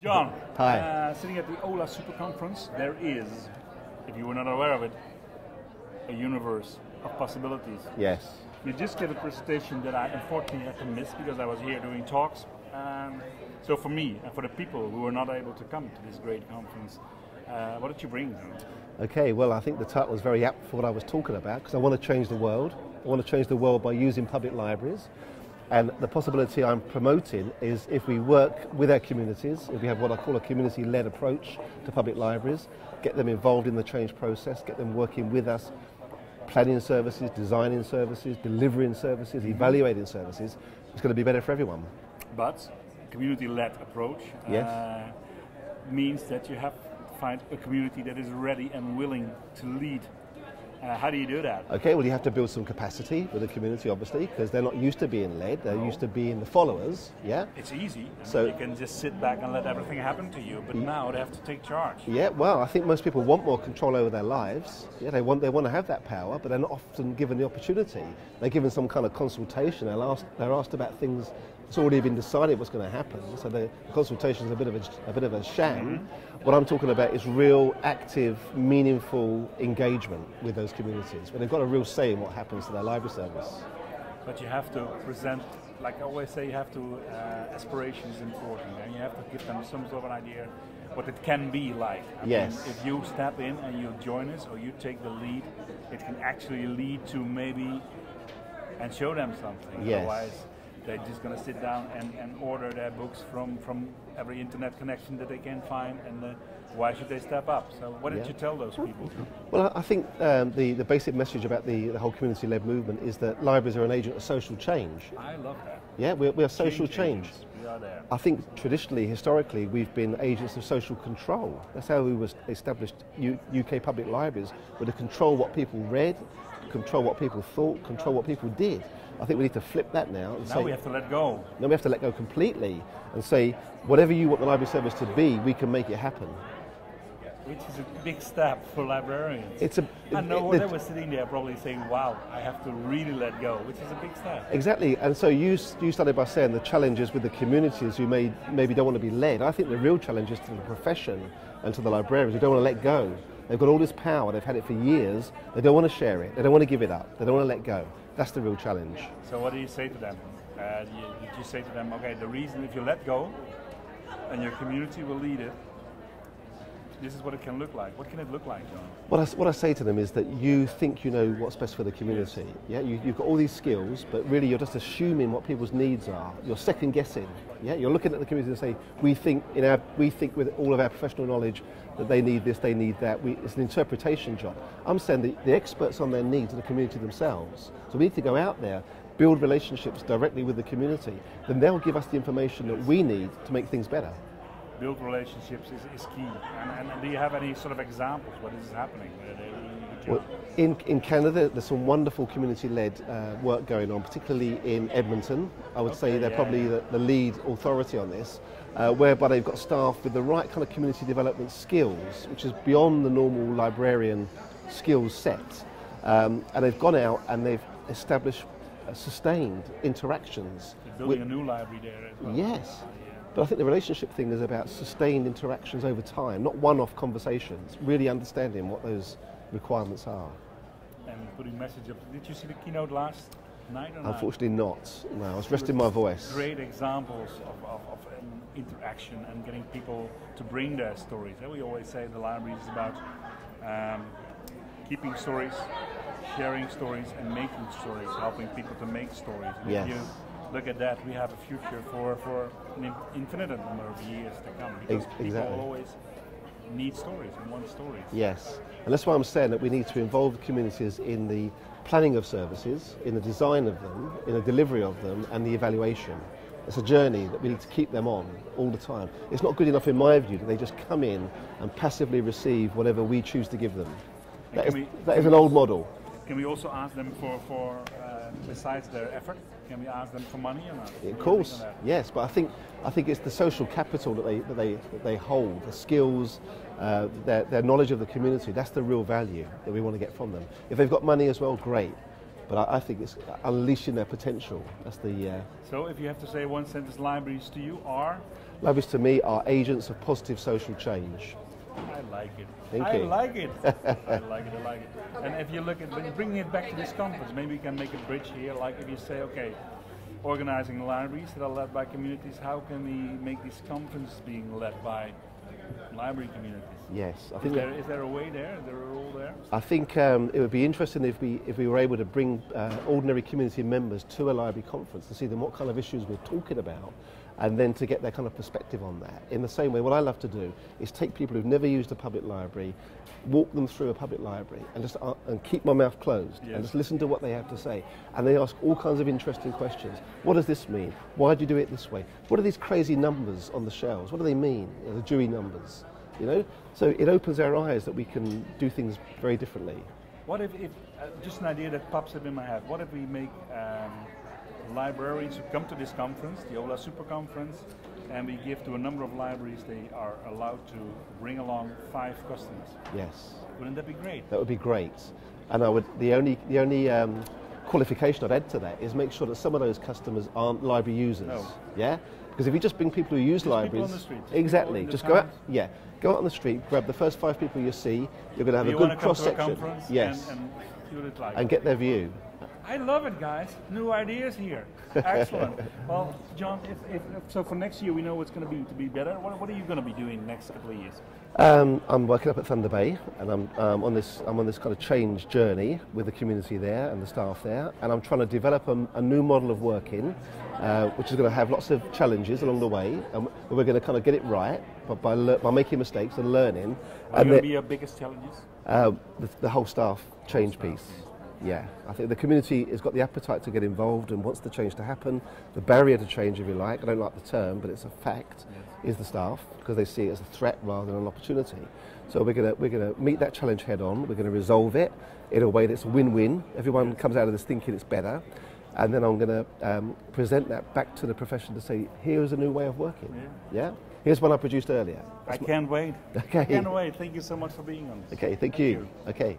John, Hi. Sitting at the OLA Super Conference, there is, if you were not aware of it, a universe of possibilities. Yes. You just gave a presentation that I unfortunately had to miss because I was here doing talks. So for me and for the people who were not able to come to this great conference, what did you bring? Okay, well, I think the title is very apt for what I was talking about because I want to change the world. I want to change the world by using public libraries. And the possibility I'm promoting is if we work with our communities, if we have what I call a community-led approach to public libraries, get them involved in the change process, get them working with us, planning services, designing services, delivering services, evaluating services, it's going to be better for everyone. But community-led approach means that you have to find a community that is ready and willing to lead. How do you do that? Okay, well, you have to build some capacity with the community, obviously, because they're not used to being led, they're used to being the followers, yeah? It's easy. So you can just sit back and let everything happen to you, but now they have to take charge. Yeah, well, I think most people want more control over their lives. Yeah, they want to have that power, but they're not often given the opportunity. They're given some kind of consultation, they're asked about things that's already been decided what's going to happen, so the consultation is a bit of a sham. Mm-hmm. What I'm talking about is real, active, meaningful engagement with those communities, where they've got a real say in what happens to their library service. But you have to present, like I always say, you have to, aspiration is important, and you have to give them some sort of an idea what it can be like. I mean, if you step in and you join us, or you take the lead, it can actually lead to maybe, and show them something. Yes. Otherwise, they're just going to sit down and order their books from every internet connection that they can find, and why should they step up? So what did you tell those people? Well, I think the basic message about the whole community-led movement is that libraries are an agent of social change. I love that. Yeah, we are social change. We are there. I think traditionally, historically, we've been agents of social control. That's how we was established UK public libraries, were to control what people read, control what people thought, control what people did. I think we need to flip that now. And now we have to let go. Now we have to let go completely and say, whatever you want the library service to be, we can make it happen. Which is a big step for librarians. I know they were sitting there probably saying, wow, I have to really let go, which is a big step. Exactly, and so you started by saying the challenges with the communities who maybe don't want to be led. I think the real challenge is to the profession and to the librarians who don't want to let go. They've got all this power, they've had it for years, they don't want to share it, they don't want to give it up, they don't want to let go. That's the real challenge. So what do you say to them? Did you say to them, okay, the reason if you let go and your community will lead it, this is what it can look like. What can it look like, John? What I say to them is that you think you know what's best for the community. Yes. Yeah, you've got all these skills, but really you're just assuming what people's needs are. You're second guessing. Yeah, you're looking at the community and say, we think with all of our professional knowledge that they need this, they need that. It's an interpretation job. I'm saying that the experts on their needs are the community themselves. So we need to go out there, build relationships directly with the community. Then they'll give us the information that we need to make things better. Build relationships is key. And do you have any sort of examples where this is happening? Well, in Canada, there's some wonderful community-led work going on, particularly in Edmonton. I would say they're probably the lead authority on this, whereby they've got staff with the right kind of community development skills, which is beyond the normal librarian skills set. And they've gone out and they've established sustained interactions. You're building a new library there as well. Yes. But I think the relationship thing is about sustained interactions over time, not one-off conversations, really understanding what those requirements are. And putting message up. Did you see the keynote last night or not? Unfortunately not. No, I was resting my voice. Great examples of interaction and getting people to bring their stories. And we always say the library is about keeping stories, sharing stories, and making stories, helping people to make stories. And yes. If you look at that, we have a future for an infinite number of years to come, because people always need stories and want stories. Yes, and that's why I'm saying that we need to involve the communities in the planning of services, in the design of them, in the delivery of them, and the evaluation. It's a journey that we need to keep them on all the time. It's not good enough in my view that they just come in and passively receive whatever we choose to give them. That is an old model. Can we also ask them for besides their effort, can we ask them for money or not? Of course, yes, but I think it's the social capital that they hold, the skills, their knowledge of the community. That's the real value that we want to get from them. If they've got money as well, great. But I think it's unleashing their potential. That's the. So if you have to say one sentence, libraries to you are? Libraries to me are agents of positive social change. I like it. Thank you. I like it. I like it. I like it. And if you look at, when you're bringing it back to this conference, maybe you can make a bridge here. Like if you say, okay, organizing libraries that are led by communities, how can we make these conferences being led by library communities? Yes, I think. Is there a way there? Is there a role there? I think it would be interesting if we were able to bring ordinary community members to a library conference to see them what kind of issues we're talking about, and then to get their kind of perspective on that. In the same way, what I love to do is take people who've never used a public library, walk them through a public library, and just and keep my mouth closed, and just listen to what they have to say. And they ask all kinds of interesting questions. What does this mean? Why do you do it this way? What are these crazy numbers on the shelves? What do they mean? You know, the Dewey numbers. You know, so it opens our eyes that we can do things very differently. What if just an idea that pops up in my head? What if we make librarians who come to this conference, the OLA Super Conference, and we give to a number of libraries, they are allowed to bring along 5 customers? Yes. Wouldn't that be great? That would be great. And I would the only qualification I'd add to that is make sure that some of those customers aren't library users. No. Yeah. Because if you just bring people who use libraries, people on the street, exactly, just go out. Yeah. Go out on the street, grab the first 5 people you see. You're going to have a good cross section. Yes. And see what it's like. And get their view. I love it, guys. New ideas here. Excellent. Well, John, so for next year we know what's going to be better. What are you going to be doing next couple of years? I'm working up at Thunder Bay, and I'm on this kind of change journey with the community there and the staff there, and I'm trying to develop a new model of working, which is going to have lots of challenges along the way, and we're going to kind of get it right by making mistakes and learning. What are going to be your biggest challenges? The whole staff change piece. Yeah, I think the community has got the appetite to get involved and wants the change to happen. The barrier to change, if you like, I don't like the term, but it's a fact, is the staff, because they see it as a threat rather than an opportunity. So we're gonna meet that challenge head on. We're going to resolve it in a way that's win-win. Everyone comes out of this thinking it's better, and then I'm going to present that back to the profession to say, here is a new way of working. Yeah. Here's one I produced earlier. I can't wait. Okay. I can't wait. Thank you so much for being on this. Okay. Thank you. Okay.